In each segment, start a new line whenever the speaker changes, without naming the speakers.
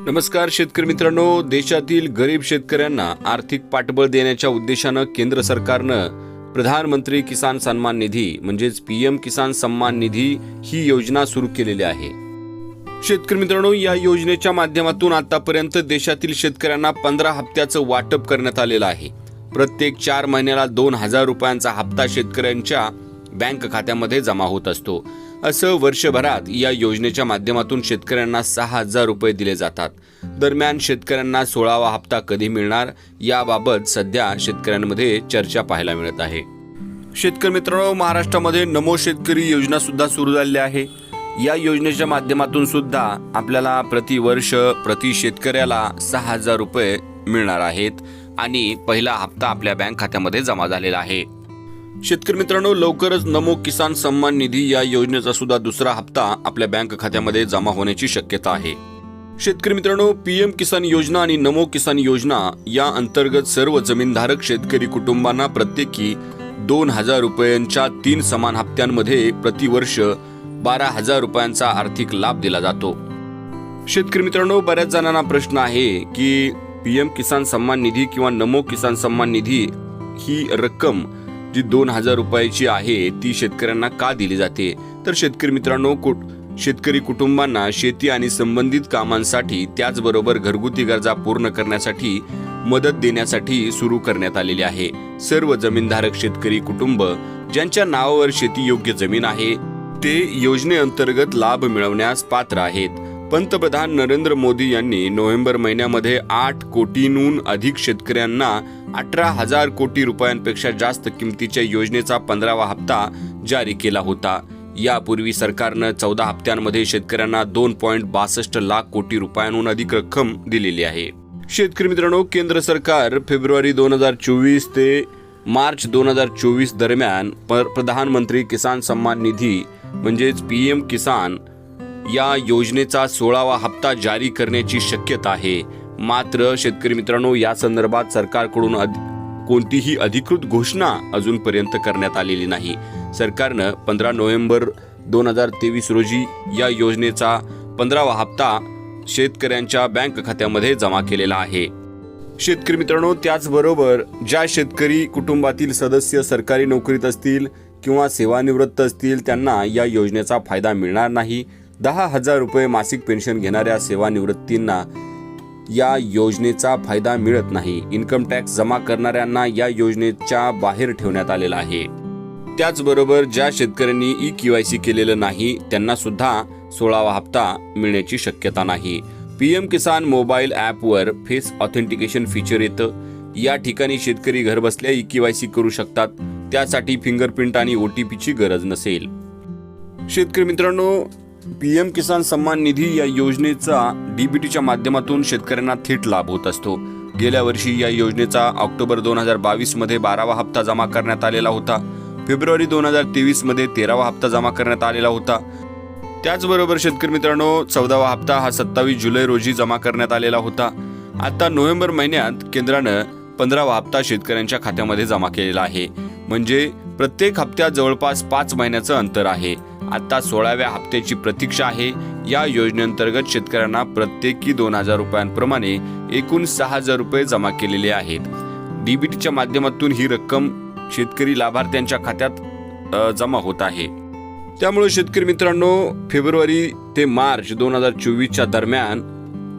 नमस्कार शेतकरी मित्रांनो, देशातील गरीब शेतकऱ्यांना आर्थिक पाठबळ देण्याच्या उद्देशानं केंद्र सरकारनं प्रधानमंत्री किसान सन्मान निधी म्हणजेच पीएम किसान सन्मान निधी ही योजना सुरू केलेली आहे। शेतकरी मित्रांनो, या योजनेच्या माध्यमातून आतापर्यंत देशातील शेतकऱ्यांना 15 हप्त्याचं वाटप करण्यात आलेलं आहे। प्रत्येक 4 महिन्याला 2000 रुपयांचा हप्ता शेतकऱ्यांच्या बँक खात्यामध्ये जमा होत असतो। असं वर्षभरात या योजनेच्या माध्यमातून शेतकऱ्यांना 6000 रुपये दिले जातात। दरम्यान शेतकऱ्यांना 16वा हप्ता कधी मिळणार याबाबत सध्या शेतकऱ्यांमध्ये चर्चा पाहायला मिळत आहे। शेतकरी मित्रांनो, महाराष्ट्रामध्ये नमो शेतकरी योजना सुद्धा सुरू झाली आहे। या योजनेच्या माध्यमातून सुद्धा आपल्याला प्रतिवर्ष प्रति शेतकऱ्याला 6000 रुपये मिळणार आहेत आणि पहिला हप्ता आपल्या बँक खात्यामध्ये जमा झालेला आहे। शेतकरी मित्रांनो, लवकरच नमो किसान सन्मान निधी या योजनेचा सुद्धा दुसरा हप्ता आपल्या बँक खात्यामध्ये जमा होण्याची शक्यता आहे। शेतकरी मित्रांनो, पीएम किसान योजना आणि नमो किसान योजना या अंतर्गत सर्व जमीनधारक शेतकरी कुटुंबांना प्रत्येकी 2000 रुपयांच्या 3 समान हप्त्यांमध्ये प्रतिवर्ष 12000 रुपयांचा आर्थिक लाभ दिला जातो। शेतकरी मित्रांनो, बऱ्याच जणांना प्रश्न आहे की पीएम किसान सन्मान निधी किंवा नमो किसान सन्मान निधी ही रक्कम जी 2000 रुपयाची आहे ती शेतकऱ्यांना का दिली जाते? तर शेतकरी मित्रांनो, शेतकरी कुटुंबांना शेती आणि संबंधित कामांसाठी त्याचबरोबर घरगुती गरजा पूर्ण करण्यासाठी मदत देण्यासाठी सुरू करण्यात आलेली आहे। सर्व जमीनधारक शेतकरी कुटुंब ज्यांच्या नावावर शेती योग्य जमीन आहे ते योजनेअंतर्गत लाभ मिळवण्यास पात्र आहेत। पंतप्रधान नरेंद्र मोदी यांनी नोव्हेंबर महिन्यामध्ये 8 कोटींहून अधिक शेतकऱ्यांना 18000 कोटी रुपयांपेक्षा जास्त किमतीच्या योजनेचा 15वा हप्ता जारी केला होता। यापूर्वी सरकारनं 14 हप्त्यांमध्ये शेतकऱ्यांना 2.62 लाख कोटी रुपयांहून अधिक रक्कम दिलेली आहे। शेतकरी मित्रांनो, केंद्र सरकार फेब्रुवारी 2024 ते मार्च 2024 दरम्यान प्रधानमंत्री किसान सन्मान निधी म्हणजेच पीएम किसान या योजनेचा 16वा हप्ता जारी करण्याची शक्यता आहे। मात्र शेतकरी मित्रांनो, या संदर्भात सरकारकडून कोणतीही अधिकृत घोषणा अजूनपर्यंत करण्यात आलेली नाही। सरकारनं 15 नोव्हेंबर 2023 रोजी या योजनेचा 15वा हप्ता शेतकऱ्यांच्या बँक खात्यामध्ये जमा केलेला आहे। शेतकरी मित्रांनो, त्याचबरोबर ज्या शेतकरी कुटुंबातील सदस्य सरकारी नोकरीत असतील किंवा सेवानिवृत्त असतील त्यांना या योजनेचा फायदा मिळणार नाही। 10,000 रुपये मासिक पेन्शन घेणाऱ्या सेवानिवृत्तींना या योजनेचा फायदा मिळत नाही। इन्कम टॅक्स जमा करणाऱ्यांना या योजनेच्या बाहेर ठेवण्यात आलेला आहे। त्याचबरोबर ज्या शेतकऱ्यांनी ई-केवायसी केलेलं नाही त्यांना सुद्धा 16वा हप्ता मिळण्याची शक्यता नाही। पीएम किसान मोबाईल ॲपवर फेस ऑथेंटिकेशन फीचर येतं। या ठिकाणी शेतकरी घरबसल्या ई-केवायसी करू शकतात। त्यासाठी फिंगरप्रिंट आणि OTPची गरज नसेल। शेतकरी मित्रांनो, पीएम किसान सन्मान निधी या योजनेचा डीबीटीच्या माध्यमातून शेतकऱ्यांना थेट लाभ होत असतो। गेल्या वर्षी या योजनेचा ऑक्टोबर 2022 मध्ये 12वा हप्ता जमा करण्यात आलेला होता। फेब्रुवारी 2023 मध्ये 13वा हप्ता जमा करण्यात आलेला होता। त्याचबरोबर शेतकरी मित्रांनो, 14वा हप्ता हा 27 जुलै रोजी जमा करण्यात आलेला होता। आता नोव्हेंबर महिन्यात केंद्रानं 15वा हप्ता शेतकऱ्यांच्या खात्यामध्ये जमा केलेला आहे। म्हणजे प्रत्येक हप्त्यात जवळपास 5 महिन्याचं अंतर आहे। आता 16व्या हप्त्याची प्रतीक्षा आहे। या योजनेअंतर्गत शेतकऱ्यांना प्रत्येकी 2000 रुपयांप्रमाणे एकूण 6000 रुपये जमा केलेले आहेत। डीबीटीच्या माध्यमातून ही रक्कम शेतकरी लाभार्थ्यांच्या खात्यात जमा होत आहे। त्यामुळे शेतकरी मित्रांनो, फेब्रुवारी ते मार्च 2024च्या दरम्यान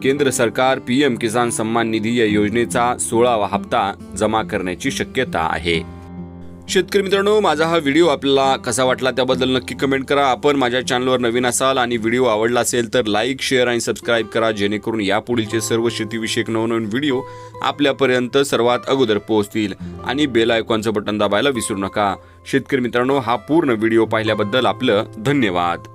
केंद्र सरकार पीएम किसान सन्मान निधी या योजनेचा 16वा हप्ता जमा करण्याची शक्यता आहे। शेतकरी मित्रांनो, माझा हा व्हिडिओ आपल्याला कसा वाटला त्याबद्दल नक्की कमेंट करा। आपण माझ्या चॅनलवर नवीन असाल आणि व्हिडिओ आवडला असेल तर लाईक, शेअर आणि सबस्क्राईब करा, जेणेकरून यापुढीलचे सर्व शेतीविषयक नवनवीन व्हिडिओ आपल्यापर्यंत सर्वात अगोदर पोहोचतील। आणि बेल आयकॉनचं बटन दाबायला विसरू नका। शेतकरी मित्रांनो, हा पूर्ण व्हिडिओ पाहिल्याबद्दल आपलं धन्यवाद।